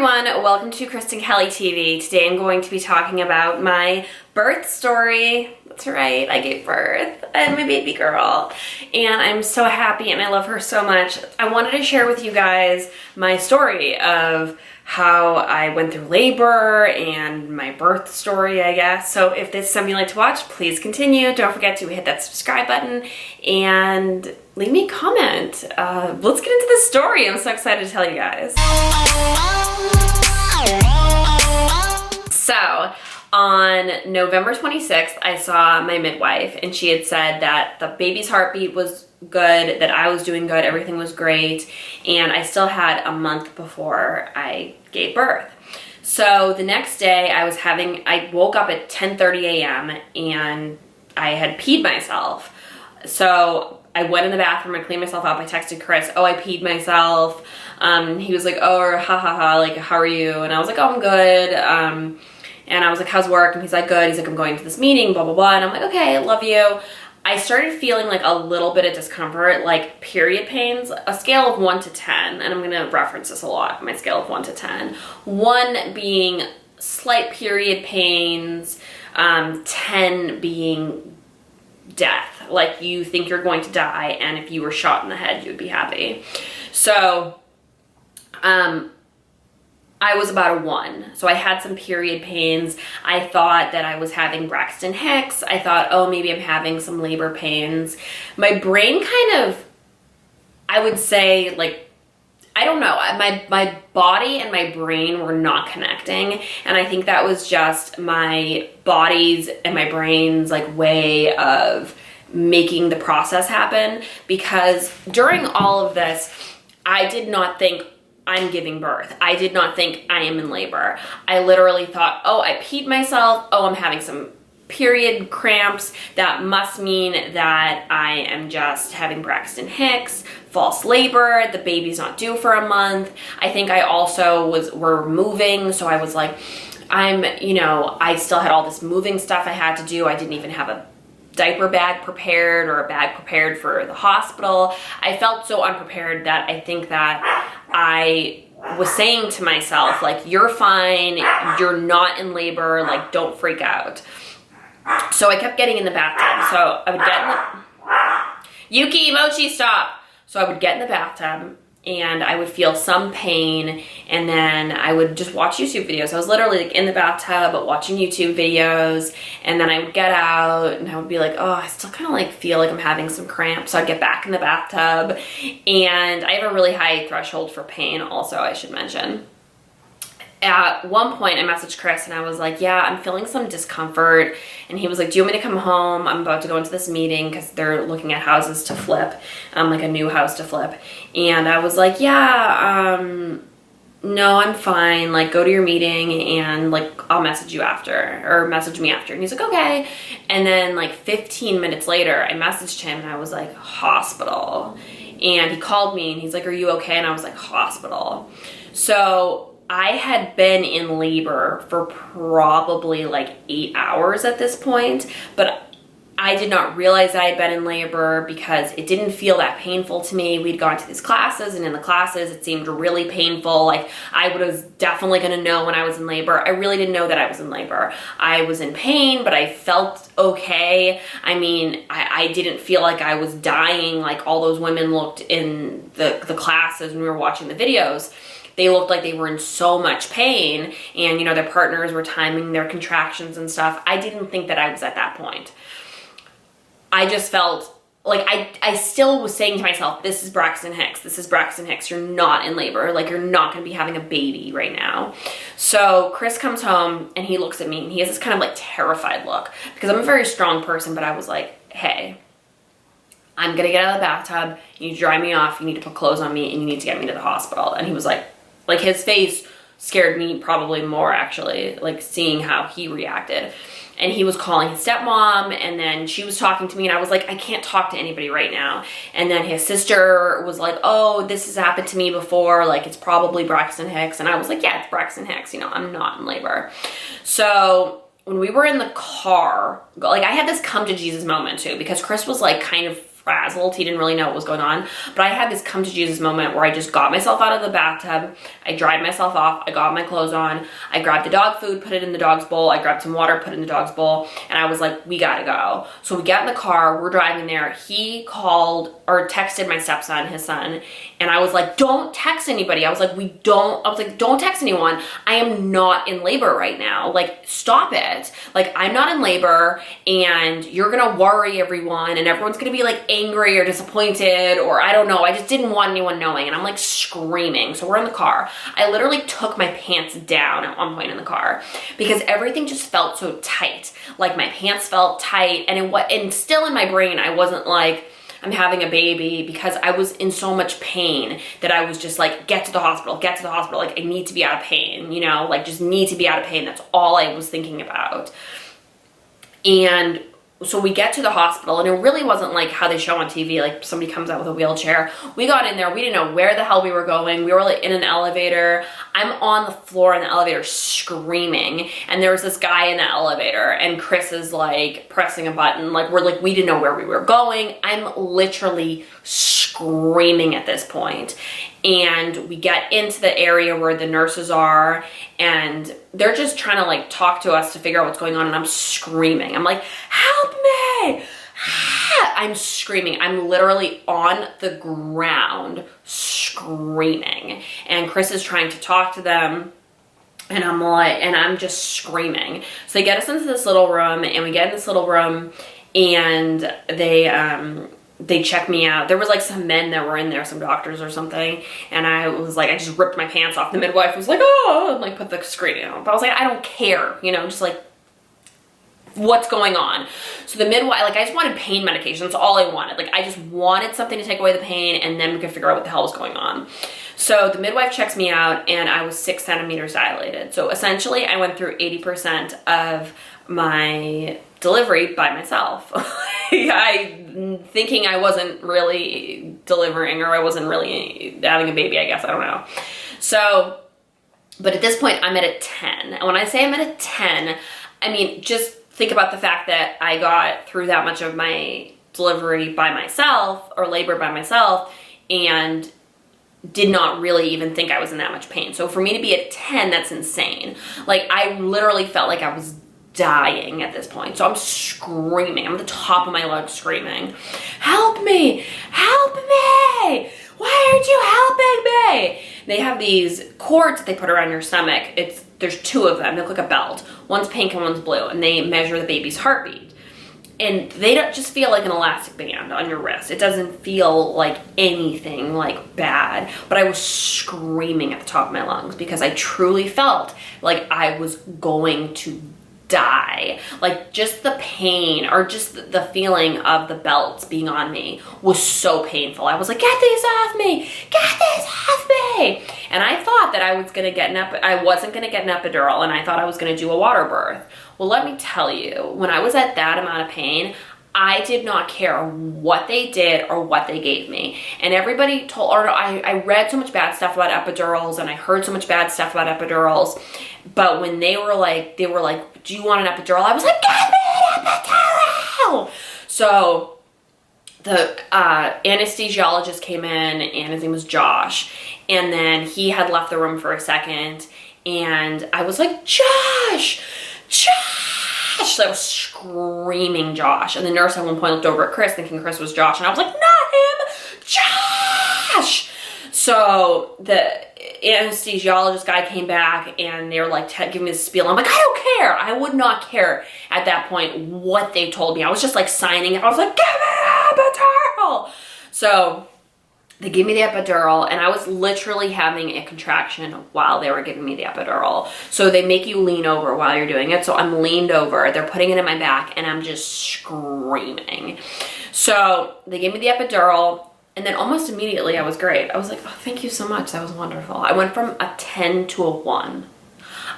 everyone, welcome to Kristen Kelly TV. Today I'm going to be talking about my birth story. That's right, I gave birth and my baby girl. And I'm so happy and I love her so much. I wanted to share with you guys my story of how I went through labor and my birth story, I guess. So if this is something you like to watch, please continue. Don't forget to hit that subscribe button and leave me a comment. Let's get into the story. I'm so excited to tell you guys. So on November 26th, I saw my midwife and she had said that the baby's heartbeat was good, that I was doing good, everything was great, and I still had a month before I gave birth. So the next day I woke up at 10:30 a.m. and I had peed myself. So I went in the bathroom, I cleaned myself up, I texted Chris, oh, I peed myself. He was like, oh, ha ha ha, like, how are you? And I was like, oh, I'm good. And I was like, how's work? And he's like, good. He's like, I'm going to this meeting, blah, blah, blah. And I'm like, okay, I love you. I started feeling like a little bit of discomfort, like period pains, a scale of 1 to 10. And I'm going to reference this a lot, my scale of 1 to 10. 1 being slight period pains, 10 being death. Like you think you're going to die, and if you were shot in the head, you'd be happy. So, I was about a 1. So I had some period pains. I thought that I was having Braxton Hicks. I thought, oh, maybe I'm having some labor pains. My brain kind of, I would say, like, I don't know. My body and my brain were not connecting. And I think that was just my body's and my brain's like way of making the process happen. Because during all of this, I did not think I'm giving birth. I did not think I am in labor. I literally thought, oh, I peed myself. Oh, I'm having some period cramps. That must mean that I am just having Braxton Hicks, false labor. The baby's not due for a month. I think I also were moving. So I was like, I still had all this moving stuff I had to do. I didn't even have a diaper bag prepared or a bag prepared for the hospital. I felt so unprepared that I think that I was saying to myself, like, you're fine, you're not in labor, like, don't freak out. So I kept getting in the bathtub. So I would get in the... Yuki, Mochi, stop! So I would get in the bathtub and I would feel some pain, and then I would just watch YouTube videos. I was literally like in the bathtub watching YouTube videos, and then I would get out and I would be like, oh, I still kind of like feel like I'm having some cramps. So I'd get back in the bathtub, and I have a really high threshold for pain also, I should mention. At one point, I messaged Chris and I was like, yeah, I'm feeling some discomfort. And he was like, do you want me to come home? I'm about to go into this meeting because they're looking at houses to flip, like a new house to flip. And I was like, yeah, no, I'm fine. Like, go to your meeting and like, I'll message you after, or message me after. And he's like, okay. And then like 15 minutes later, I messaged him and I was like, hospital. And he called me and he's like, are you okay? And I was like, hospital. So I had been in labor for probably like 8 hours at this point, but I did not realize I had been in labor because it didn't feel that painful to me. We'd gone to these classes, and in the classes it seemed really painful. Like I was definitely gonna know when I was in labor. I really didn't know that I was in labor. I was in pain, but I felt okay. I mean, I didn't feel like I was dying like all those women looked in the classes when we were watching the videos. They looked like they were in so much pain, and their partners were timing their contractions and stuff. I didn't think that I was at that point. I just felt like I still was saying to myself, this is Braxton Hicks. This is Braxton Hicks. You're not in labor. Like, you're not going to be having a baby right now. So Chris comes home and he looks at me and he has this kind of like terrified look, because I'm a very strong person, but I was like, hey, I'm going to get out of the bathtub. You need to dry me off. You need to put clothes on me and you need to get me to the hospital. And he was like his face scared me probably more, actually, like seeing how he reacted. And he was calling his stepmom, and then she was talking to me, and I was like, I can't talk to anybody right now. And then his sister was like, oh, this has happened to me before, like it's probably Braxton Hicks. And I was like, yeah, it's Braxton Hicks, I'm not in labor. So when we were in the car, like I had this come to Jesus moment too, because Chris was like kind of frazzled. He didn't really know what was going on. But I had this come to Jesus moment where I just got myself out of the bathtub. I dried myself off. I got my clothes on. I grabbed the dog food, put it in the dog's bowl. I grabbed some water, put it in the dog's bowl. And I was like, we gotta go. So we got in the car. We're driving there. He called or texted my stepson, his son. And I was like, don't text anybody. I was like, don't text anyone. I am not in labor right now. Like, stop it. Like, I'm not in labor and you're gonna worry everyone and everyone's gonna be like angry or disappointed or I don't know. I just didn't want anyone knowing. And I'm like screaming. So we're in the car. I literally took my pants down at one point in the car because everything just felt so tight. Like my pants felt tight and still in my brain, I wasn't like, I'm having a baby, because I was in so much pain that I was just like, get to the hospital. Like, I need to be out of pain, you know, like just need to be out of pain. That's all I was thinking about. And so we get to the hospital and it really wasn't like how they show on TV, like somebody comes out with a wheelchair. We got in there, we didn't know where the hell we were going. We were like in an elevator. I'm on the floor in the elevator screaming, and there was this guy in the elevator and Chris is like pressing a button. Like we didn't know where we were going. I'm literally screaming at this point. And we get into the area where the nurses are and they're just trying to like talk to us to figure out what's going on, and I'm screaming. I'm like, help me! I'm screaming. I'm literally on the ground screaming. And Chris is trying to talk to them. And I'm just screaming. So they get us into this little room, and we get in this little room, and they check me out. There was like some men that were in there, some doctors or something. And I was like, I just ripped my pants off. The midwife was like, oh, and like put the screen on. But I was like, I don't care, you know, just like, what's going on? So the midwife, like I just wanted pain medication. That's all I wanted. Like I just wanted something to take away the pain, and then we could figure out what the hell was going on. So the midwife checks me out, and I was 6 centimeters dilated. So essentially I went through 80% of my delivery by myself. Thinking I wasn't really delivering, or I wasn't really having a baby, I guess, I don't know. So, but at this point I'm at a 10. And when I say I'm at a 10, I mean, just think about the fact that I got through that much of my delivery by myself, or labor by myself, and did not really even think I was in that much pain. So for me to be at 10, that's insane. Like I literally felt like I was dying at this point. So I'm screaming. I'm at the top of my lungs screaming, help me, help me. Why aren't you helping me? They have these cords that they put around your stomach. There's 2 of them. They look like a belt. One's pink and one's blue, and they measure the baby's heartbeat. And they don't just feel like an elastic band on your wrist. It doesn't feel like anything like bad. But I was screaming at the top of my lungs because I truly felt like I was going to die. Like just the pain, or just the feeling of the belts being on me was so painful. I was like, get these off me, get these off me. And I thought that I wasn't gonna get an epidural, and I thought I was gonna do a water birth. Well, let me tell you, when I was at that amount of pain, I did not care what they did or what they gave me. And everybody I read so much bad stuff about epidurals, and I heard so much bad stuff about epidurals. But when they were like, do you want an epidural? I was like, give me an epidural! So the anesthesiologist came in, and his name was Josh. And then he had left the room for a second, and I was like, Josh! So I was screaming Josh. And the nurse at one point looked over at Chris thinking Chris was Josh. And I was like, not him, Josh! So the anesthesiologist guy came back, and they were like giving me this spiel. I'm like, I don't care. I would not care at that point what they told me. I was just like signing it. I was like, give me an epidural! So they gave me the epidural, and I was literally having a contraction while they were giving me the epidural. So they make you lean over while you're doing it. So I'm leaned over, they're putting it in my back, and I'm just screaming. So they gave me the epidural, and then almost immediately I was great. I was like, oh, thank you so much, that was wonderful. I went from a 10 to a 1.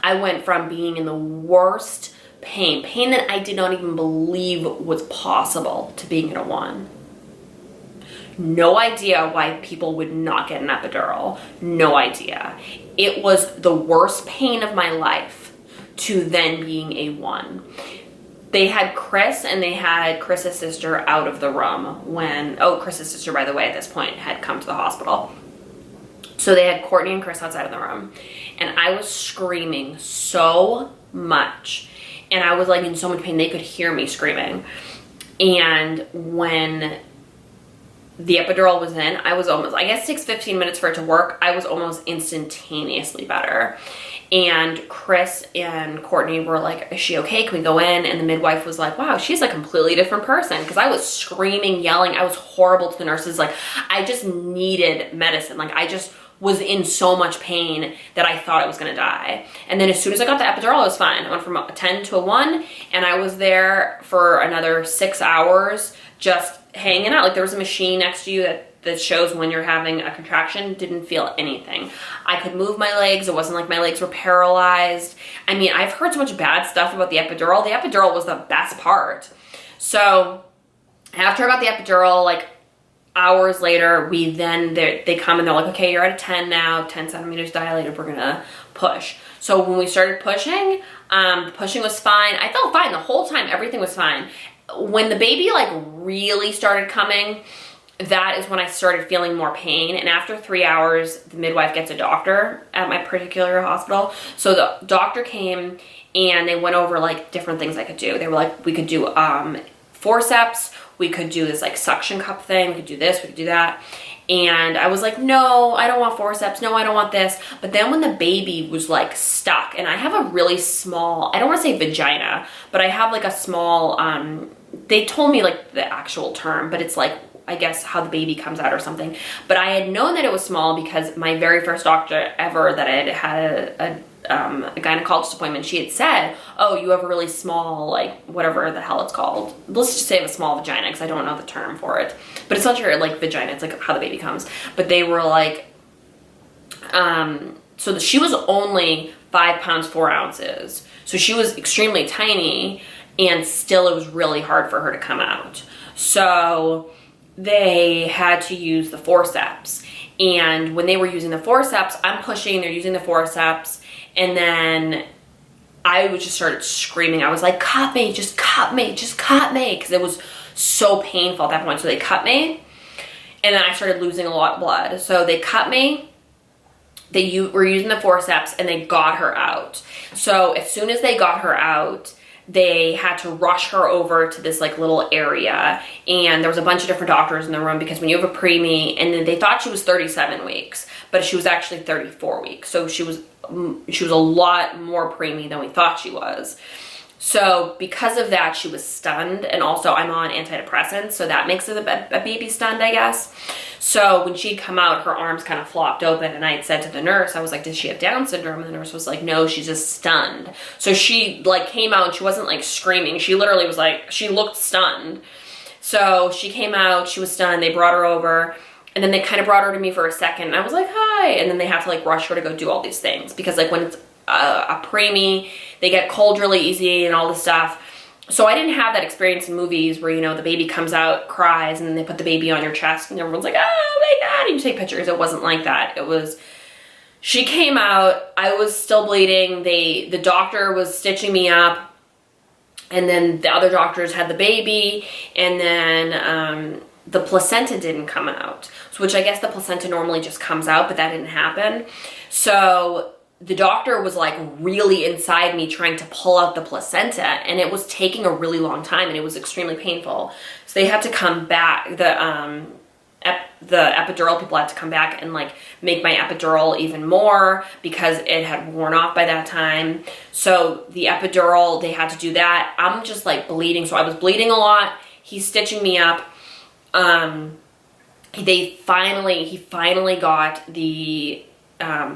I went from being in the worst pain that I did not even believe was possible, to being at a 1. No idea why people would not get an epidural. No idea. It was the worst pain of my life to then being a 1. they had Chris and they had Chris's sister out of the room when, Chris's sister, by the way, at this point had come to the hospital. So they had Courtney and Chris outside of the room, and I was screaming so much, and I was like in so much pain, they could hear me screaming. And when the epidural was in, I was almost, I guess it takes 15 minutes for it to work, I was almost instantaneously better. And Chris and Courtney were like, is she okay? Can we go in? And the midwife was like, wow, she's a completely different person. Because I was screaming, yelling. I was horrible to the nurses. Like, I just needed medicine. Like, I just was in so much pain that I thought I was going to die. And then as soon as I got the epidural, I was fine. I went from a 10 to a 1. And I was there for another 6 hours just hanging out. Like, there was a machine next to you that shows when you're having a contraction. Didn't feel anything. I could move my legs. It wasn't like my legs were paralyzed. I mean, I've heard so much bad stuff about the epidural. The epidural was the best part. So after I got the epidural, like hours later, they come and they're like, okay, you're at a 10 now, 10 centimeters dilated. We're gonna push. So when we started pushing, the pushing was fine. I felt fine the whole time. Everything was fine. When the baby like really started coming, that is when I started feeling more pain. And after 3 hours, the midwife gets a doctor at my particular hospital. So the doctor came and they went over like different things I could do. They were like, we could do forceps, we could do this like suction cup thing, we could do this, we could do that. And I was like, no, I don't want forceps. No, I don't want this. But then when the baby was like stuck, and I have a really small, I don't want to say vagina, but I have like a small, they told me like the actual term, but it's like, I guess how the baby comes out or something. But I had known that it was small because my very first doctor ever that I had a gynecologist appointment, she had said, oh, you have a really small, like whatever the hell it's called. Let's just say I have a small vagina because I don't know the term for it. But it's not your like vagina, it's like how the baby comes. But they were like, so she was only 5 pounds, 4 ounces. So she was extremely tiny, and still it was really hard for her to come out. So they had to use the forceps. And when they were using the forceps, I'm pushing, they're using the forceps, and then I just started screaming. I was like, cut me, just cut me, just cut me, because it was so painful at that point. So they cut me, and then I started losing a lot of blood. So they cut me, they were using the forceps, and they got her out. So as soon as they got her out, they had to rush her over to this like little area, and there was a bunch of different doctors in the room because when you have a preemie, and then they thought she was 37 weeks, but she was actually 34 weeks. So she was a lot more preemie than we thought she was. So because of that, she was stunned, and also I'm on antidepressants, so that makes it a baby stunned, I guess. So when she'd come out, her arms kind of flopped open, and I had said to the nurse, I was like, does she have Down syndrome? And the nurse was like, no, she's just stunned. So she like came out, and she wasn't like screaming. She literally was like, she looked stunned. So she came out, she was stunned, they brought her over, and then they kind of brought her to me for a second, and I was like, hi, and then they had to like rush her to go do all these things, because like when it's a preemie, they get cold really easy and all this stuff. So I didn't have that experience in movies where, you know, the baby comes out, cries, and then they put the baby on your chest and everyone's like, oh my God, and you take pictures. It wasn't like that. It was, she came out, I was still bleeding. The doctor was stitching me up, and then the other doctors had the baby, and then the placenta didn't come out. So, which I guess the placenta normally just comes out, but that didn't happen. So the doctor was like really inside me trying to pull out the placenta, and it was taking a really long time, and it was extremely painful. So they had to come back, the epidural people had to come back and like make my epidural even more because it had worn off by that time. So the epidural, they had to do that. I'm just like bleeding. So I was bleeding a lot. He's stitching me up. He finally got the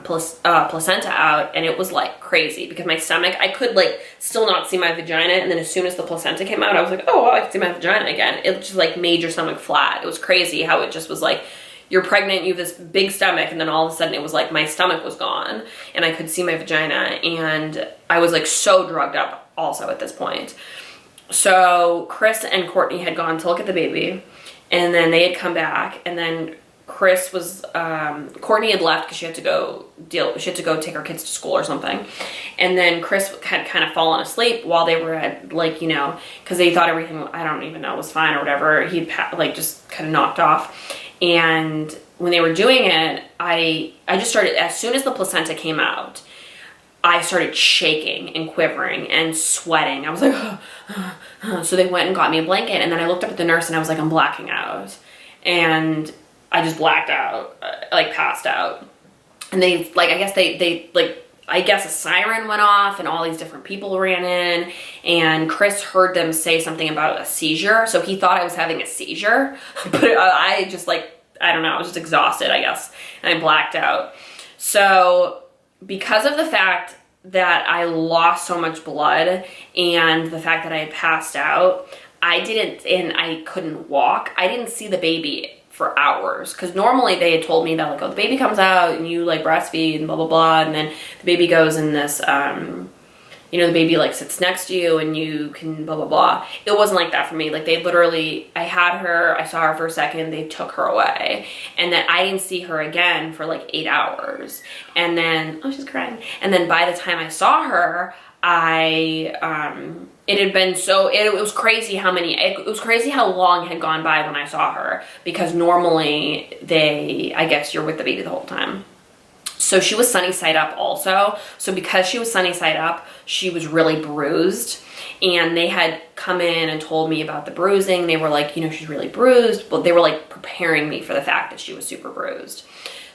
placenta out, and it was like crazy because my stomach, I could like still not see my vagina, and then as soon as the placenta came out, I was like, oh wow, I can see my vagina again. It just like made your stomach flat. It was crazy how it just was like, you're pregnant, you have this big stomach, and then all of a sudden it was like my stomach was gone and I could see my vagina, and I was like so drugged up also at this point. So Chris and Courtney had gone to look at the baby, and then they had come back, and then Chris was, Courtney had left because she had to go take her kids to school or something. And then Chris had kind of fallen asleep while they were at, like, you know, because they thought everything, I don't even know, was fine or whatever. He'd like just kind of knocked off. And when they were doing it, I just started, as soon as the placenta came out, I started shaking and quivering and sweating. I was like, so they went and got me a blanket, and then I looked up at the nurse and I was like, I'm blacking out. And I just blacked out, like passed out. And they, like, I guess a siren went off and all these different people ran in, and Chris heard them say something about a seizure. So he thought I was having a seizure, but I just, like, I don't know, I was just exhausted, I guess. And I blacked out. So because of the fact that I lost so much blood and the fact that I had passed out, I couldn't walk. I didn't see the baby for hours, because normally they had told me that, like, oh, the baby comes out and you like breastfeed and blah blah blah, and then the baby goes in this you know, the baby like sits next to you and you can blah blah blah. It wasn't like that for me. Like, they literally, I had her, I saw her for a second, they took her away, and then I didn't see her again for like 8 hours. And then, oh, she's crying. And then by the time I saw her, it had been so, it was crazy it was crazy how long had gone by when I saw her, because normally I guess you're with the baby the whole time. So she was sunny side up also. So because she was sunny side up, she was really bruised, and they had come in and told me about the bruising. They were like, you know, she's really bruised, but they were like preparing me for the fact that she was super bruised.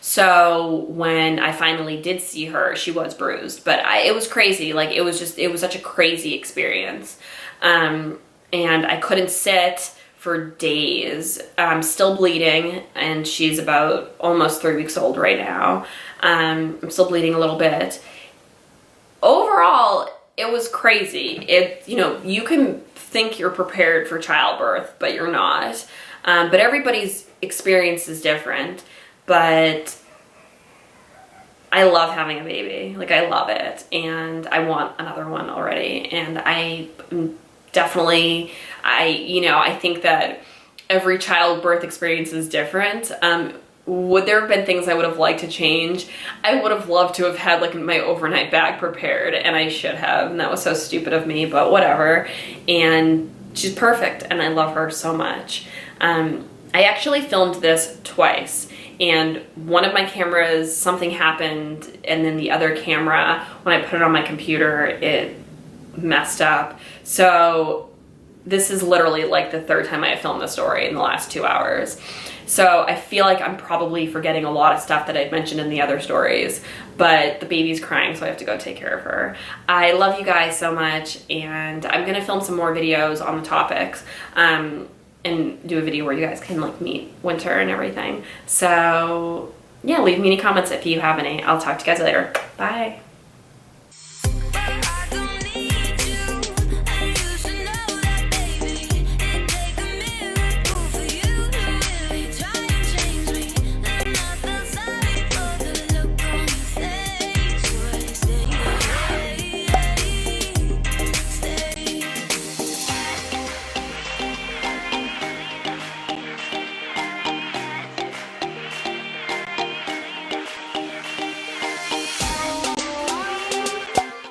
So when I finally did see her, she was bruised, but it was crazy. Like, it was such a crazy experience. And I couldn't sit for days. I'm still bleeding, and she's about almost 3 weeks old right now. I'm still bleeding a little bit. Overall, it was crazy. You know, you can think you're prepared for childbirth, but you're not. But everybody's experience is different. But I love having a baby. Like, I love it, and I want another one already. And I definitely, I think that every childbirth experience is different. Would there have been things I would have liked to change? I would have loved to have had like my overnight bag prepared, and I should have, and that was so stupid of me, but whatever. And she's perfect, and I love her so much. I actually filmed this twice. And one of my cameras, something happened, and then the other camera, when I put it on my computer, it messed up. So this is literally like the third time I have filmed the story in the last 2 hours. So I feel like I'm probably forgetting a lot of stuff that I'd mentioned in the other stories, but the baby's crying, so I have to go take care of her. I love you guys so much, and I'm gonna film some more videos on the topics. And do a video where you guys can like meet Winter and everything. So yeah, leave me any comments if you have any. I'll talk to you guys later. Bye.